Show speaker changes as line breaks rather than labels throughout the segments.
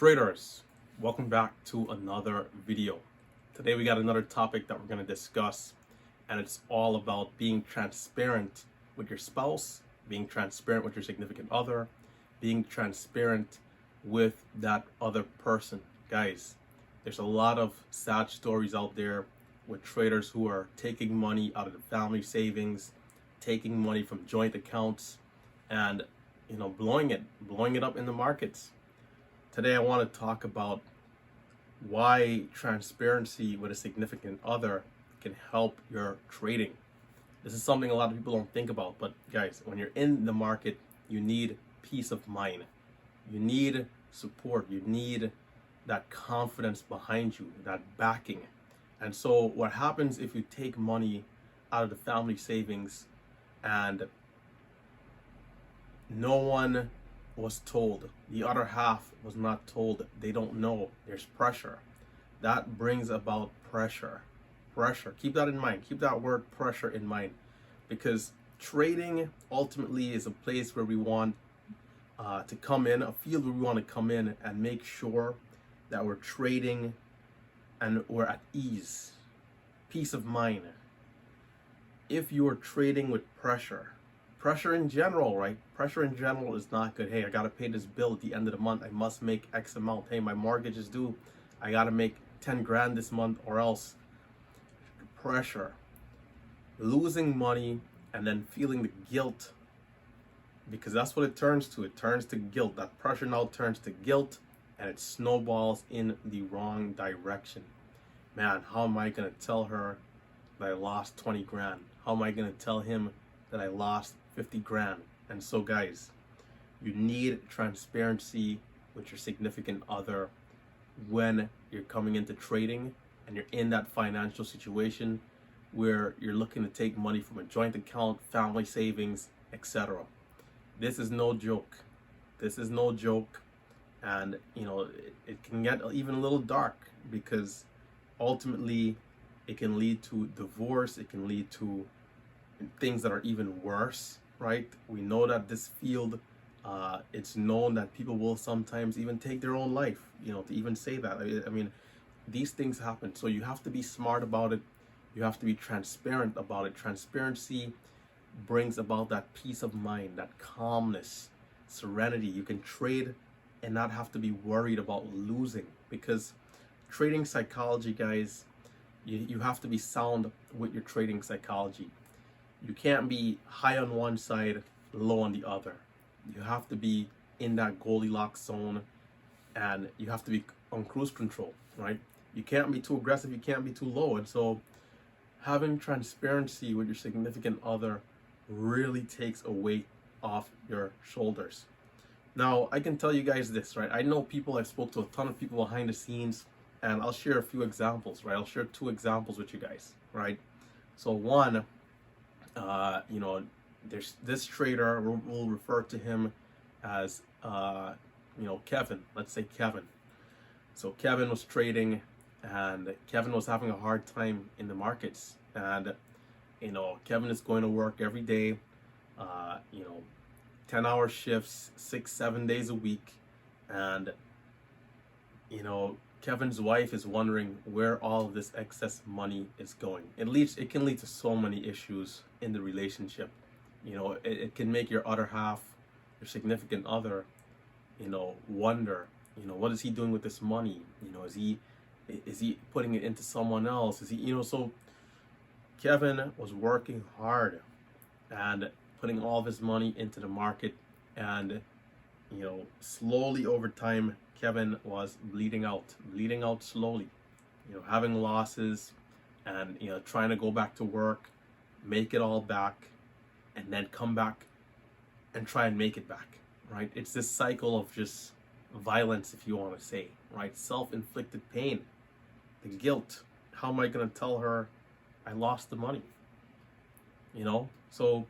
Traders, welcome back to another video. Today we got another topic that we're going to discuss, and it's all about being transparent with your spouse, being transparent with your significant other, being transparent with that other person. Guys, there's a lot of sad stories out there with traders who are taking money out of the family savings, taking money from joint accounts, and blowing it up in the markets. Today I want to talk about why transparency with a significant other can help your trading. This is something a lot of people don't think about, but guys, when you're in the market, you need peace of mind. You need support. You need that confidence behind you, that backing. And so what happens if you take money out of the family savings and no one was told, the other half was not told, they don't know, there's pressure. That brings about pressure. Keep that in mind. Keep that word pressure in mind, because trading ultimately is a place where we want to come in, a field where we want to come in and make sure that we're trading and we're at ease, peace of mind. If you're trading with pressure in general, right? Pressure in general is not good. Hey, I got to pay this bill at the end of the month. I must make X amount. Hey, my mortgage is due. I got to make 10 grand this month or else. Pressure. Losing money and then feeling the guilt, because that's what it turns to. It turns to guilt. That pressure now turns to guilt, and it snowballs in the wrong direction. Man, how am I going to tell her that I lost 20 grand? How am I going to tell him that I lost 50 grand? And so guys, you need transparency with your significant other when you're coming into trading and you're in that financial situation where you're looking to take money from a joint account, family savings, etc. This is no joke. And it can get even a little dark, because ultimately it can lead to divorce. It can lead to things that are even worse, right? We know that this field, it's known that people will sometimes even take their own life, to even say that. I mean, these things happen. So you have to be smart about it. You have to be transparent about it. Transparency brings about that peace of mind, that calmness, serenity. You can trade and not have to be worried about losing, because trading psychology, guys, you have to be sound with your trading psychology. You can't be high on one side, low on the other. You have to be in that Goldilocks zone, and you have to be on cruise control, right? You can't be too aggressive, you can't be too low. And so having transparency with your significant other really takes a weight off your shoulders. Now, I can tell you guys this, right? I know people, I spoke to a ton of people behind the scenes, and I'll share a few examples, right? I'll share 2 examples with you guys, right? So one, there's this trader, we'll refer to him as, Kevin. Let's say Kevin. So Kevin was trading, and Kevin was having a hard time in the markets. And, Kevin is going to work every day, 10-hour shifts, 6-7 days a week. And, Kevin's wife is wondering where all of this excess money is going. It can lead to so many issues in the relationship. It can make your other half, your significant other, wonder, what is he doing with this money? Is he putting it into someone else? Is he, so Kevin was working hard and putting all of his money into the market, and slowly over time Kevin was bleeding out slowly, having losses, and trying to go back to work, make it all back, and then come back and try and make it back, right? It's this cycle of just violence, if you want to say, right? Self-inflicted pain, the guilt. How am I going to tell her I lost the money? So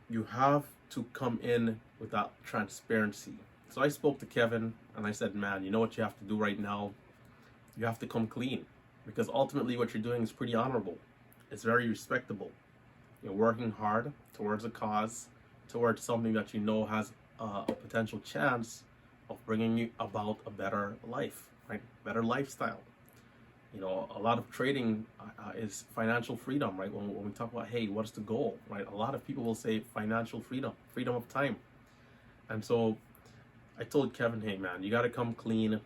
you have to come in with that transparency. So I spoke to Kevin and I said, man, you know what you have to do right now? You have to come clean, because ultimately what you're doing is pretty honorable. It's very respectable. You're working hard towards a cause, towards something that has a potential chance of bringing you about a better life, right? Better lifestyle. A lot of trading is financial freedom, right? When we talk about, hey, what's the goal, right? A lot of people will say financial freedom, freedom of time. And so I told Kevin, hey, man, you got to come clean.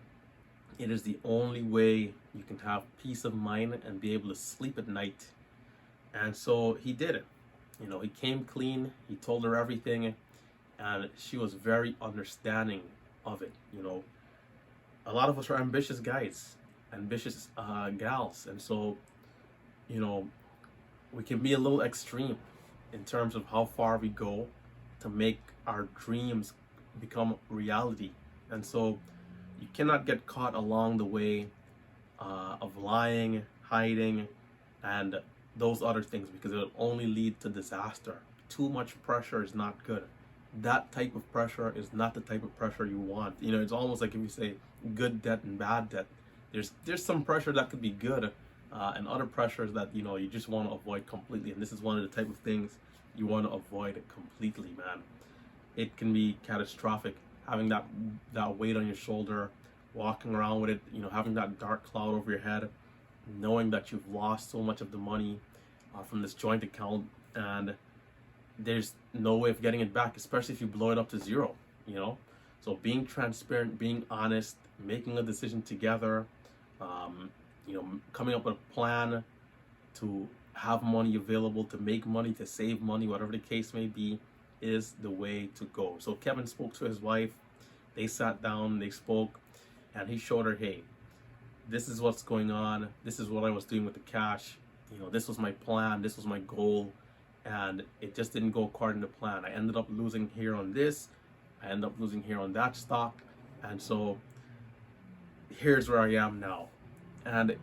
It is the only way you can have peace of mind and be able to sleep at night. And so he did it. He came clean. He told her everything. And she was very understanding of it. A lot of us are ambitious guys, ambitious gals. And so, we can be a little extreme in terms of how far we go to make our dreams become reality. And so you cannot get caught along the way of lying, hiding, and those other things, because it will only lead to disaster. Too much pressure is not good. That type of pressure is not the type of pressure you want. It's almost like if you say good debt and bad debt. There's some pressure that could be good, and other pressures that you just want to avoid completely. And this is one of the type of things you want to avoid completely, man. It can be catastrophic, having that weight on your shoulder, walking around with it, having that dark cloud over your head, knowing that you've lost so much of the money from this joint account, and there's no way of getting it back, especially if you blow it up to zero. So being transparent, being honest, making a decision together, coming up with a plan to have money available, to make money, to save money, whatever the case may be, is the way to go. So Kevin spoke to his wife. They sat down, they spoke, and he showed her, hey, this is what's going on. This is what I was doing with the cash. This was my plan. This was my goal. And it just didn't go according to plan. I ended up losing here on this. I ended up losing here on that stock. And so here's where I am now. And,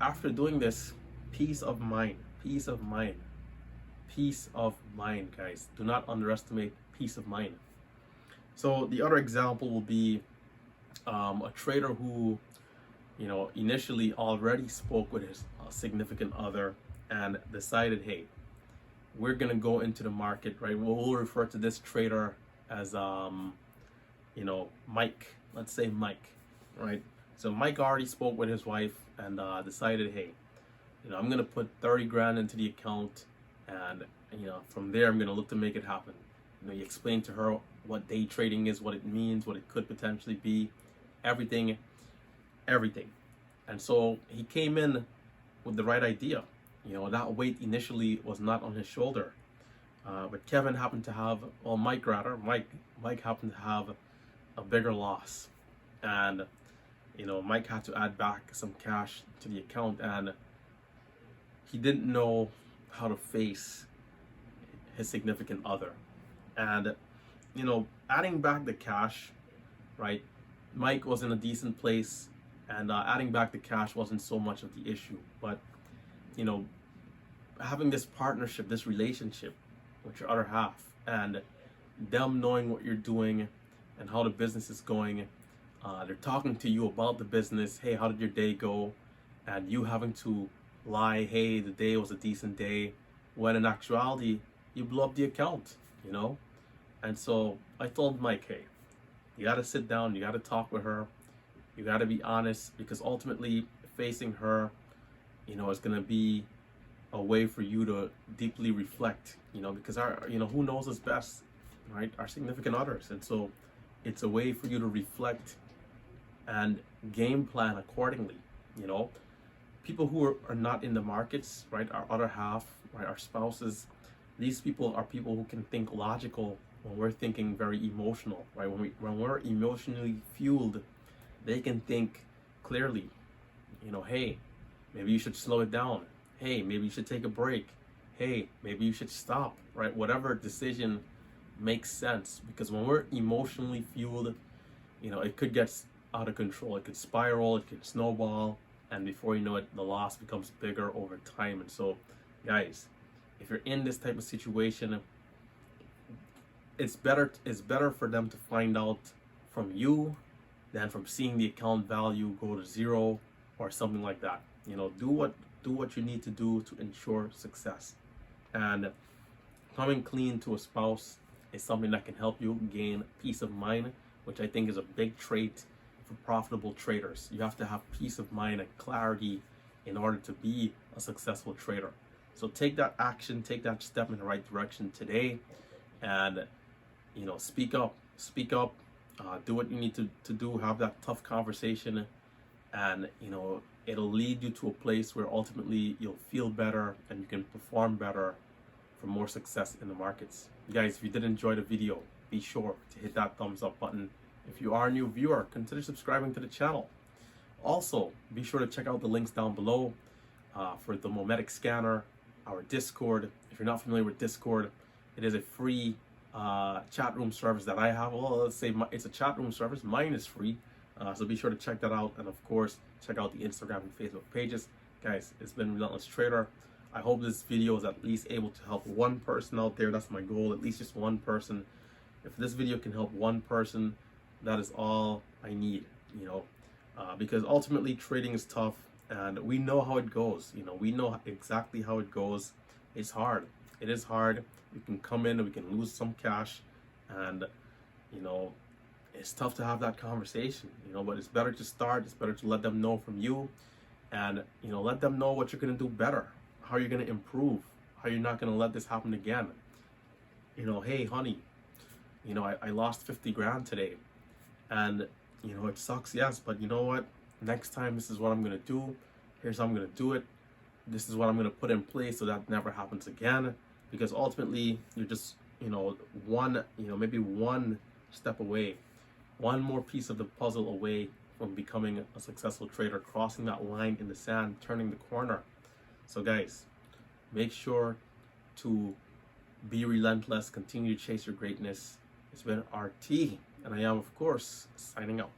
after doing this, peace of mind, peace of mind, peace of mind, guys. Do not underestimate peace of mind. So the other example will be a trader who, initially already spoke with his significant other and decided, hey, we're going to go into the market, right? We'll refer to this trader as, Mike. Let's say Mike, right? So Mike already spoke with his wife and decided, hey, I'm going to put 30 grand into the account, and, from there, I'm going to look to make it happen. He explained to her what day trading is, what it means, what it could potentially be, everything. And so he came in with the right idea. That weight initially was not on his shoulder. But Kevin happened to have, Mike happened to have a bigger loss. And, Mike had to add back some cash to the account, and he didn't know how to face his significant other. And, adding back the cash, right? Mike was in a decent place, and adding back the cash wasn't so much of the issue. But, having this partnership, this relationship with your other half, and them knowing what you're doing and how the business is going, they're talking to you about the business. Hey, how did your day go? And you having to lie, hey, the day was a decent day, when in actuality, you blew up the account, And so I told Mike, hey, you got to sit down, you got to talk with her, you got to be honest, because ultimately facing her, is going to be a way for you to deeply reflect, because who knows us best, right? Our significant others. And so it's a way for you to reflect and game plan accordingly. People who are not in the markets, right? Our other half, right? Our spouses, these people are people who can think logical when we're thinking very emotional, right? When we're emotionally fueled, they can think clearly. Hey, maybe you should slow it down. Hey, maybe you should take a break. Hey, maybe you should stop, right? Whatever decision makes sense, because when we're emotionally fueled, it could get out of control. It could spiral, it could snowball, and before you know it, the loss becomes bigger over time. And so, guys, if you're in this type of situation, it's better for them to find out from you than from seeing the account value go to zero or something like that. Do what you need to do to ensure success. And coming clean to a spouse is something that can help you gain peace of mind which I think is a big trait for profitable traders. You have to have peace of mind and clarity in order to be a successful trader. So take that action, take that step in the right direction today, and speak up, do what you need to do, have that tough conversation, and it'll lead you to a place where ultimately you'll feel better and you can perform better for more success in the markets. Guys, if you did enjoy the video, be sure to hit that thumbs up button. If you are a new viewer, consider subscribing to the channel. Also, be sure to check out the links down below for the Momentic Scanner, our Discord. If you're not familiar with Discord, it is a free chat room service that I have. Well, let's say it's a chat room service. Mine is free. So be sure to check that out. And of course, check out the Instagram and Facebook pages. Guys, it's been Relentless Trader. I hope this video is at least able to help one person out there. That's my goal, at least just one person. If this video can help one person, that is all I need, because ultimately trading is tough and we know how it goes. We know exactly how it goes. It's hard. It is hard. We can come in and we can lose some cash, and it's tough to have that conversation, but it's better to start. It's better to let them know from you, and let them know what you're going to do better, how you're going to improve, how you're not going to let this happen again. Hey honey, I lost 50 grand today, and it sucks, yes, but you know what, next time this is what I'm going to do. Here's how I'm going to do it. This is what I'm going to put in place so that never happens again. Because ultimately you're just maybe one step away, one more piece of the puzzle away from becoming a successful trader, crossing that line in the sand, turning the corner. So guys, make sure to be relentless, continue to chase your greatness. It's been RT, and I am, of course, signing out.